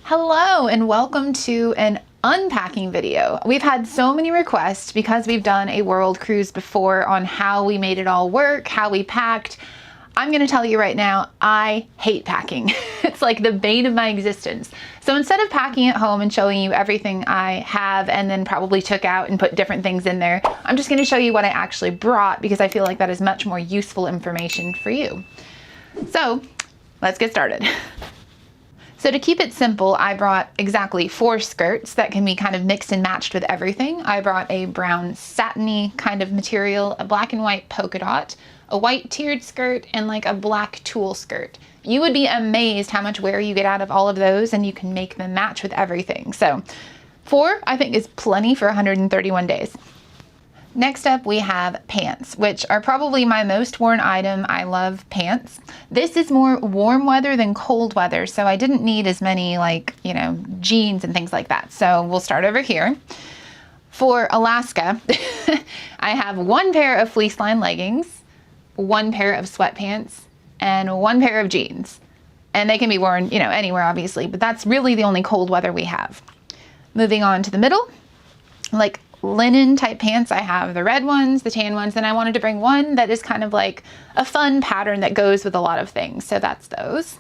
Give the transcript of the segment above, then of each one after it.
Hello and welcome to an unpacking video. We've had so many requests because we've done a world cruise before on how we made it all work, how we packed. I'm gonna tell you right now, I hate packing. It's like the bane of my existence. So instead of packing at home and showing you everything I have and then probably took out and put different things in there, I'm just gonna show you what I actually brought because I feel like that is much more useful information for you. So let's get started. So to keep it simple, I brought exactly 4 skirts that can be kind of mixed and matched with everything. I brought a brown satiny kind of material, a black and white polka dot, a white tiered skirt, and like a black tulle skirt. You would be amazed how much wear you get out of all of those, and you can make them match with everything. So 4, I think, is plenty for 131 days. Next up, we have pants, which are probably my most worn item. I love pants. This is more warm weather than cold weather, so I didn't need as many jeans and things like that. So we'll start over here. For Alaska, I have 1 pair of fleece lined leggings, 1 pair of sweatpants, and 1 pair of jeans. And they can be worn, anywhere obviously, but that's really the only cold weather we have. Moving on to the middle, like linen type pants, I have the red ones, the tan ones, and I wanted to bring one that is kind of like a fun pattern that goes with a lot of things. So that's those.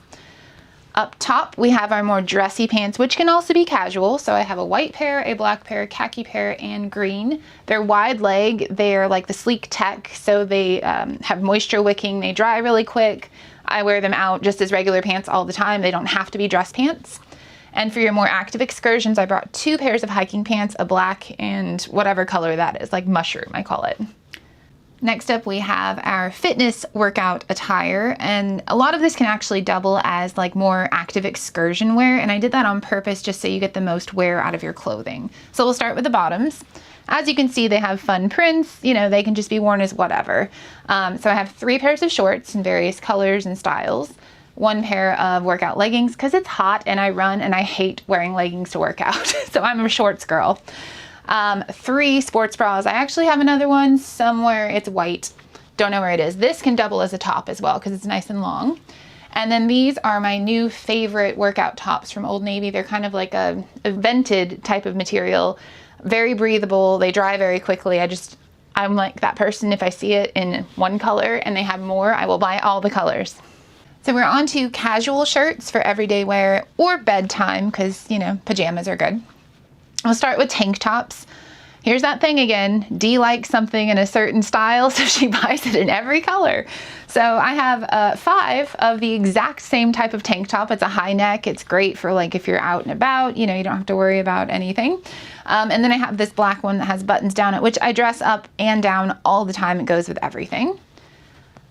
Up top, we have our more dressy pants, which can also be casual. So I have a white pair, a black pair, khaki pair, and green. They're wide leg. They're like the sleek tech. So they have moisture wicking. They dry really quick. I wear them out just as regular pants all the time. They don't have to be dress pants. And for your more active excursions, I brought 2 pairs of hiking pants, a black and whatever color that is, like mushroom, I call it. Next up, we have our fitness workout attire, and a lot of this can actually double as like more active excursion wear, and I did that on purpose just so you get the most wear out of your clothing. So we'll start with the bottoms. As you can see, they have fun prints, they can just be worn as whatever. So I have 3 pairs of shorts in various colors and styles. 1 pair of workout leggings because it's hot and I run and I hate wearing leggings to work out. So I'm a shorts girl. 3 sports bras. I actually have another one somewhere. It's white. Don't know where it is. This can double as a top as well because it's nice and long. And then these are my new favorite workout tops from Old Navy. They're kind of like a vented type of material. Very breathable. They dry very quickly. I'm like that person. If I see it in one color and they have more, I will buy all the colors. So we're on to casual shirts for everyday wear or bedtime because, pajamas are good. I'll start with tank tops. Here's that thing again. Dee likes something in a certain style, so she buys it in every color. So I have 5 of the exact same type of tank top. It's a high neck. It's great for like if you're out and about, you don't have to worry about anything. And then I have this black one that has buttons down it, which I dress up and down all the time. It goes with everything.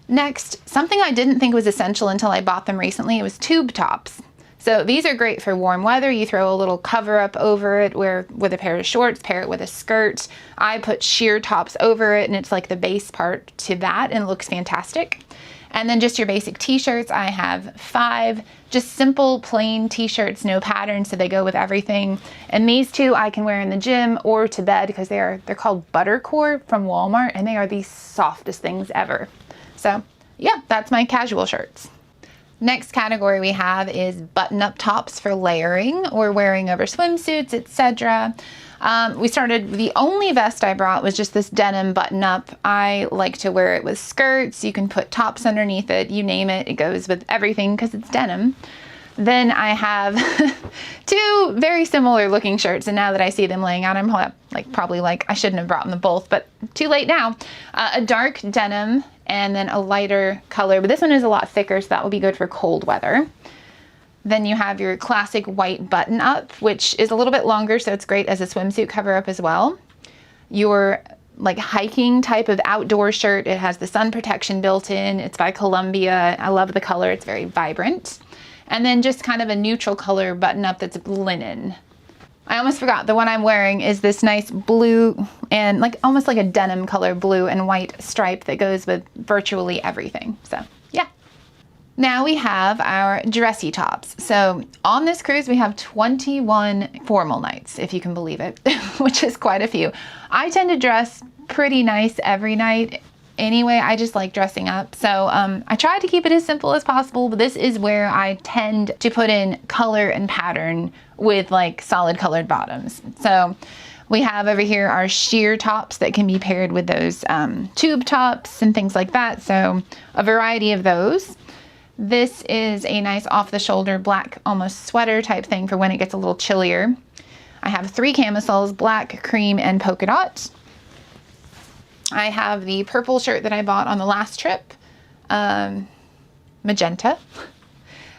Next, something I didn't think was essential until I bought them recently, it was tube tops. So these are great for warm weather. You throw a little cover up over it with a pair of shorts, pair it with a skirt. I put sheer tops over it and it's like the base part to that and it looks fantastic. And then just your basic t-shirts, I have 5 just simple plain t-shirts, no pattern, so they go with everything. And these 2 I can wear in the gym or to bed because they're called Buttercore from Walmart and they are the softest things ever. So yeah, that's my casual shirts. Next category we have is button-up tops for layering or wearing over swimsuits, etc. The only vest I brought was just this denim button-up. I like to wear it with skirts. You can put tops underneath it, you name it. It goes with everything because it's denim. Then I have 2 very similar looking shirts, and now that I see them laying out, I'm probably I shouldn't have brought them both, but too late now. A dark denim and then a lighter color, but this one is a lot thicker, so that will be good for cold weather. Then you have your classic white button up, which is a little bit longer, so it's great as a swimsuit cover up as well. Your hiking type of outdoor shirt, it has the sun protection built in. It's by Columbia. I love the color. It's very vibrant. And then just kind of a neutral color button up that's linen. I almost forgot, the one I'm wearing is this nice blue and almost like a denim color blue and white stripe that goes with virtually everything. So yeah. Now we have our dressy tops. So on this cruise, we have 21 formal nights, if you can believe it, which is quite a few. I tend to dress pretty nice every night. anyway. I just like dressing up. So I tried to keep it as simple as possible, but this is where I tend to put in color and pattern with like solid colored bottoms. So we have over here our sheer tops that can be paired with those tube tops and things like that. So a variety of those. This is a nice off the shoulder black, almost sweater type thing for when it gets a little chillier. I have 3 camisoles, black, cream, and polka dot. I have the purple shirt that I bought on the last trip, magenta.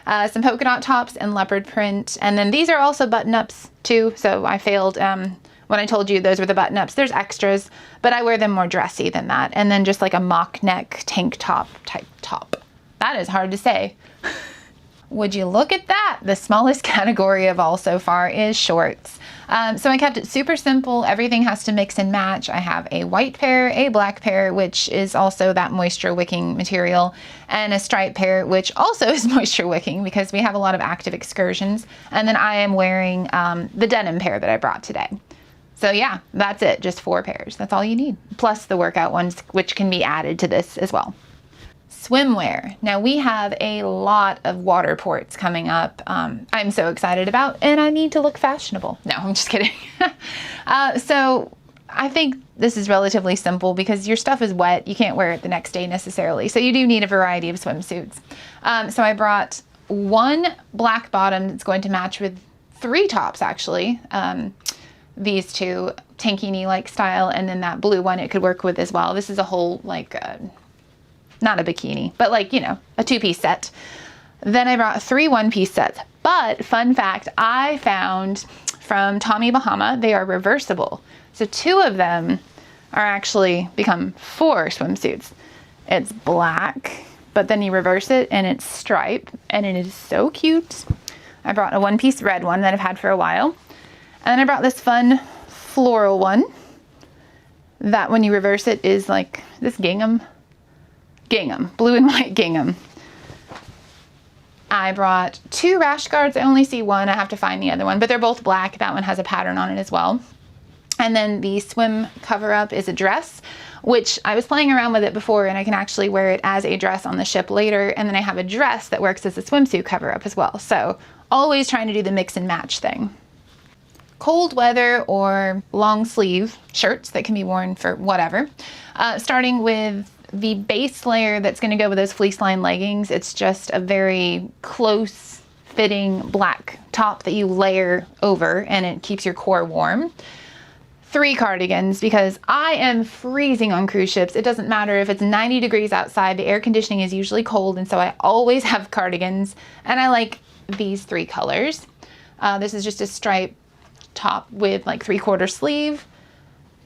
Some polka dot tops and leopard print. And then these are also button-ups too, so I failed when I told you those were the button-ups. There's extras, but I wear them more dressy than that. And then just like a mock neck tank top type top. That is hard to say. Would you look at that? The smallest category of all so far is shorts. So I kept it super simple. Everything has to mix and match. I have a white pair, a black pair, which is also that moisture wicking material, and a striped pair, which also is moisture wicking because we have a lot of active excursions. And then I am wearing the denim pair that I brought today. So yeah, that's it. Just 4 pairs. That's all you need. Plus the workout ones, which can be added to this as well. Swimwear. Now we have a lot of water ports coming up. I'm so excited about, and I need to look fashionable. No, I'm just kidding. So I think this is relatively simple because your stuff is wet. You can't wear it the next day necessarily. So you do need a variety of swimsuits. So I brought 1 black bottom that's going to match with 3 tops actually. These 2 tankini-like style, and then that blue one it could work with as well. This is a whole like not a bikini, but like, you know, a 2-piece set. Then I brought 3 1-piece sets. But fun fact, I found from Tommy Bahama, they are reversible. So 2 of them are actually become 4 swimsuits. It's black, but then you reverse it and it's striped and it is so cute. I brought a 1-piece red one that I've had for a while. And then I brought this fun floral one that when you reverse it is like this gingham, blue and white gingham. I brought 2 rash guards. I only see one. I have to find the other one, but they're both black. That one has a pattern on it as well. And then the swim cover up is a dress, which I was playing around with it before, and I can actually wear it as a dress on the ship later. And then I have a dress that works as a swimsuit cover up as well. So always trying to do the mix and match thing. Cold weather or long sleeve shirts that can be worn for whatever. Starting with the base layer that's going to go with those fleece line leggings. It's just a very close fitting black top that you layer over, and it keeps your core warm. 3 cardigans because I am freezing on cruise ships. It doesn't matter if it's 90 degrees outside, the air conditioning is usually cold, and so I always have cardigans, and I like these 3 colors. This is just a striped top with like 3/4 sleeve,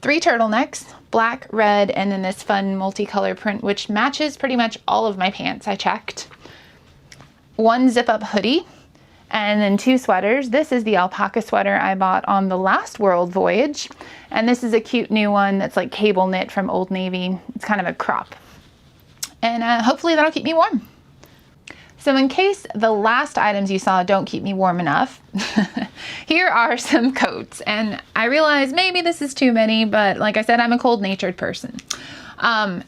3 turtlenecks, black, red, and then this fun multicolor print, which matches pretty much all of my pants, I checked. 1 zip-up hoodie, and then 2 sweaters. This is the alpaca sweater I bought on the last world voyage, and this is a cute new one that's like cable knit from Old Navy. It's kind of a crop, and hopefully that'll keep me warm. So in case the last items you saw don't keep me warm enough, here are some coats. And I realize maybe this is too many, but like I said, I'm a cold-natured person.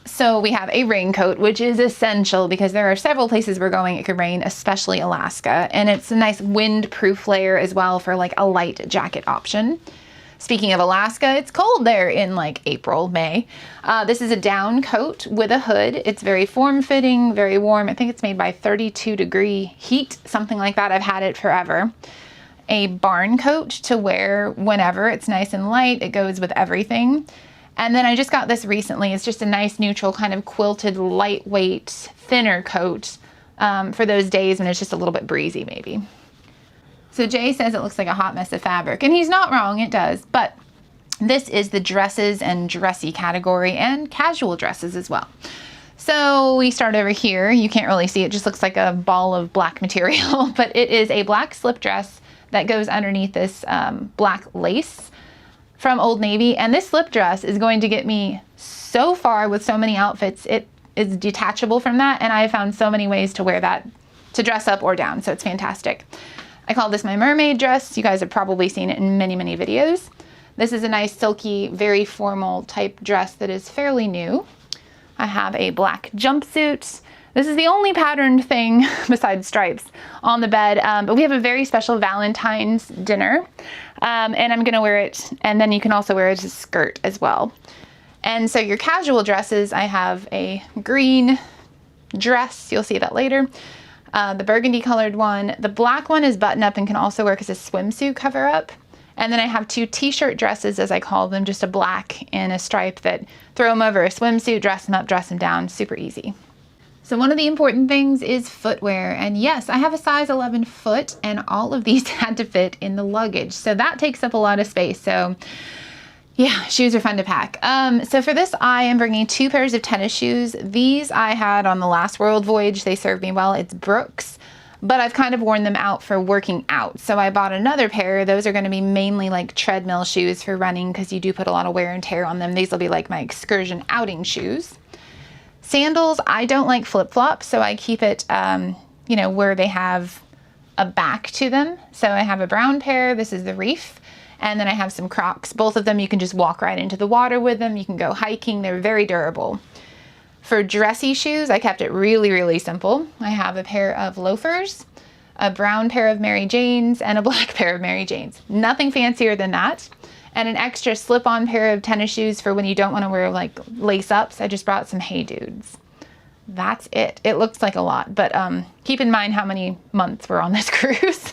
So we have a raincoat, which is essential because there are several places we're going it could rain, especially Alaska. And it's a nice wind-proof layer as well for like a light jacket option. Speaking of Alaska, it's cold there in like April, May. This is a down coat with a hood. It's very form-fitting, very warm. I think it's made by 32-degree heat, something like that. I've had it forever. A barn coat to wear whenever. It's nice and light. It goes with everything. And then I just got this recently. It's just a nice neutral kind of quilted, lightweight, thinner coat for those days when it's just a little bit breezy maybe. So Jay says it looks like a hot mess of fabric, and he's not wrong, it does, but this is the dresses and dressy category and casual dresses as well. So we start over here. You can't really see, it just looks like a ball of black material, but it is a black slip dress that goes underneath this black lace from Old Navy. And this slip dress is going to get me so far with so many outfits. It is detachable from that, and I have found so many ways to wear that, to dress up or down, so it's fantastic. I call this my mermaid dress. You guys have probably seen it in many, many videos. This is a nice silky, very formal type dress that is fairly new. I have a black jumpsuit. This is the only patterned thing besides stripes on the bed, but we have a very special Valentine's dinner, and I'm gonna wear it, and then you can also wear it as a skirt as well. And so your casual dresses, I have a green dress, you'll see that later, the burgundy colored one. The black one is button up and can also work as a swimsuit cover up. And then I have two t-shirt dresses, as I call them, just a black and a stripe that throw them over a swimsuit, dress them up, dress them down, super easy. So one of the important things is footwear. And yes, I have a size 11 foot and all of these had to fit in the luggage. So that takes up a lot of space. So yeah, shoes are fun to pack. So for this, I am bringing 2 pairs of tennis shoes. These I had on the last world voyage. They served me well. It's Brooks, but I've kind of worn them out for working out. So I bought another pair. Those are going to be mainly like treadmill shoes for running because you do put a lot of wear and tear on them. These will be like my excursion outing shoes. Sandals, I don't like flip-flops, so I keep it, you know, where they have a back to them. So I have a brown pair. This is the Reef. And then I have some Crocs. Both of them, you can just walk right into the water with them. You can go hiking. They're very durable. For dressy shoes, I kept it really, really simple. I have a pair of loafers, a brown pair of Mary Janes, and a black pair of Mary Janes. Nothing fancier than that. And an extra slip-on pair of tennis shoes for when you don't want to wear like lace-ups. I just brought some Hey Dudes. That's it. It looks like a lot, but keep in mind how many months we're on this cruise.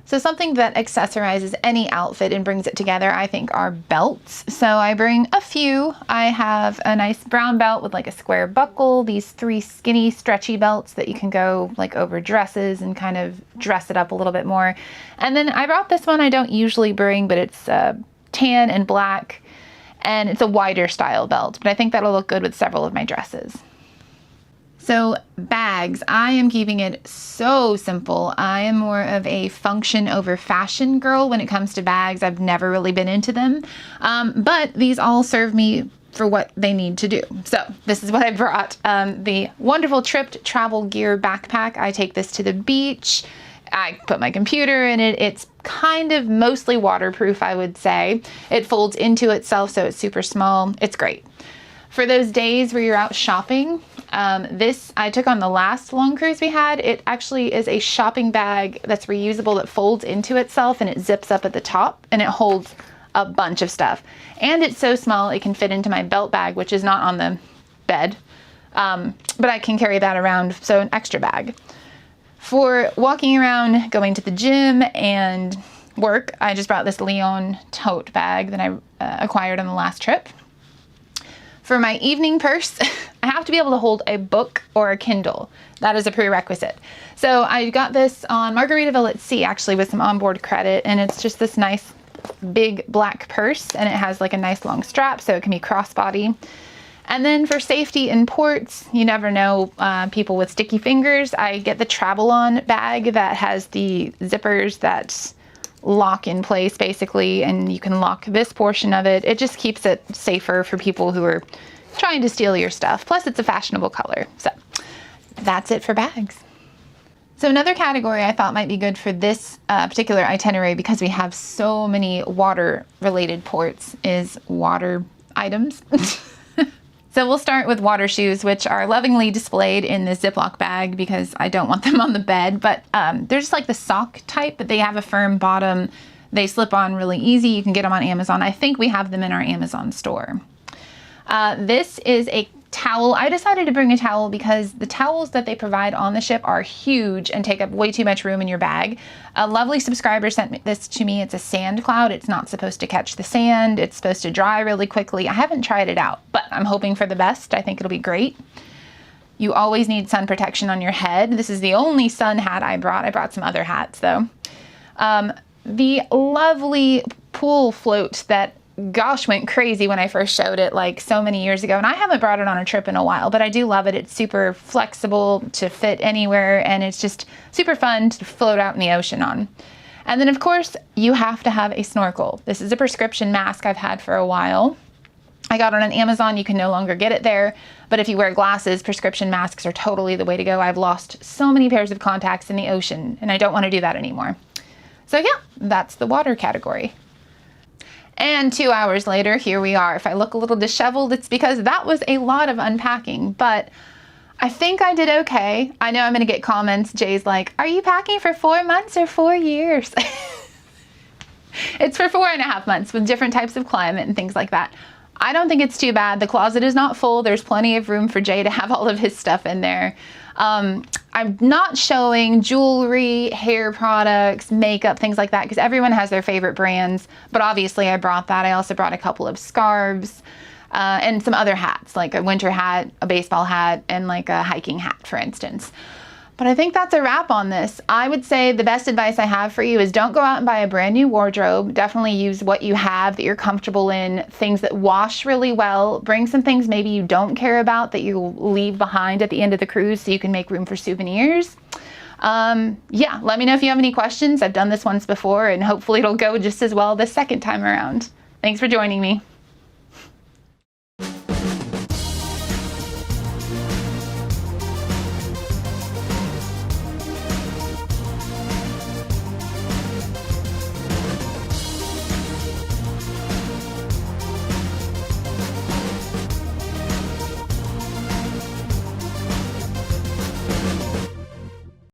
So something that accessorizes any outfit and brings it together, I think, are belts. So I bring a few. I have a nice brown belt with like a square buckle, these 3 skinny stretchy belts that you can go like over dresses and kind of dress it up a little bit more. And then I brought this one I don't usually bring, but it's tan and black, and it's a wider style belt, but I think that'll look good with several of my dresses. So bags, I am keeping it so simple. I am more of a function over fashion girl when it comes to bags. I've never really been into them, but these all serve me for what they need to do. So this is what I brought. The wonderful Tripped travel gear backpack. I take this to the beach. I put my computer in it. It's kind of mostly waterproof, I would say. It folds into itself, so it's super small. It's great. For those days where you're out shopping, this I took on the last long cruise we had. It actually is a shopping bag that's reusable that folds into itself and it zips up at the top and it holds a bunch of stuff. And it's so small it can fit into my belt bag, which is not on the bed, but I can carry that around, so an extra bag. For walking around, going to the gym and work, I just brought this Leon tote bag that I acquired on the last trip. For my evening purse, I have to be able to hold a book or a Kindle. That is a prerequisite. So I got this on Margaritaville at sea, actually, with some onboard credit, and it's just this nice big black purse, and it has like a nice long strap, so it can be crossbody. And then for safety in ports, you never know, people with sticky fingers, I get the Travel On bag that has the zippers that lock in place basically, and you can lock this portion of it. It just keeps it safer for people who are trying to steal your stuff. Plus it's a fashionable color. So that's it for bags. So another category I thought might be good for this particular itinerary, because we have so many water related ports, is water items. So we'll start with water shoes, which are lovingly displayed in this Ziploc bag because I don't want them on the bed, but they're just like the sock type, but they have a firm bottom. They slip on really easy. You can get them on Amazon. I think we have them in our Amazon store. This is a towel. I decided to bring a towel because the towels that they provide on the ship are huge and take up way too much room in your bag. A lovely subscriber sent this to me. It's a sand cloud. It's not supposed to catch the sand. It's supposed to dry really quickly. I haven't tried it out, but I'm hoping for the best. I think it'll be great. You always need sun protection on your head. This is the only sun hat I brought. I brought some other hats though. The lovely pool float that, gosh, went crazy when I first showed it like so many years ago, and I haven't brought it on a trip in a while, but I do love it. It's super flexible to fit anywhere, and it's just super fun to float out in the ocean on. And then of course you have to have a snorkel. This is a prescription mask I've had for a while. I got it on Amazon. You can no longer get it there, but if you wear glasses, prescription masks are totally the way to go. I've lost so many pairs of contacts in the ocean, and I don't want to do that anymore. So yeah, that's the water category. And 2 hours later, here we are. If I look a little disheveled, it's because that was a lot of unpacking, but I think I did okay. I know I'm gonna get comments. Jay's like, are you packing for 4 months or 4 years? It's for 4.5 months with different types of climate and things like that. I don't think it's too bad. The closet is not full. There's plenty of room for Jay to have all of his stuff in there. I'm not showing jewelry, hair products, makeup, things like that, because everyone has their favorite brands. But obviously I brought that. I also brought a couple of scarves and some other hats, like a winter hat, a baseball hat, and like a hiking hat, for instance. But I think that's a wrap on this. I would say the best advice I have for you is don't go out and buy a brand new wardrobe. Definitely use what you have that you're comfortable in, things that wash really well. Bring some things maybe you don't care about that you'll leave behind at the end of the cruise so you can make room for souvenirs. Yeah, let me know if you have any questions. I've done this once before and hopefully it'll go just as well the second time around. Thanks for joining me.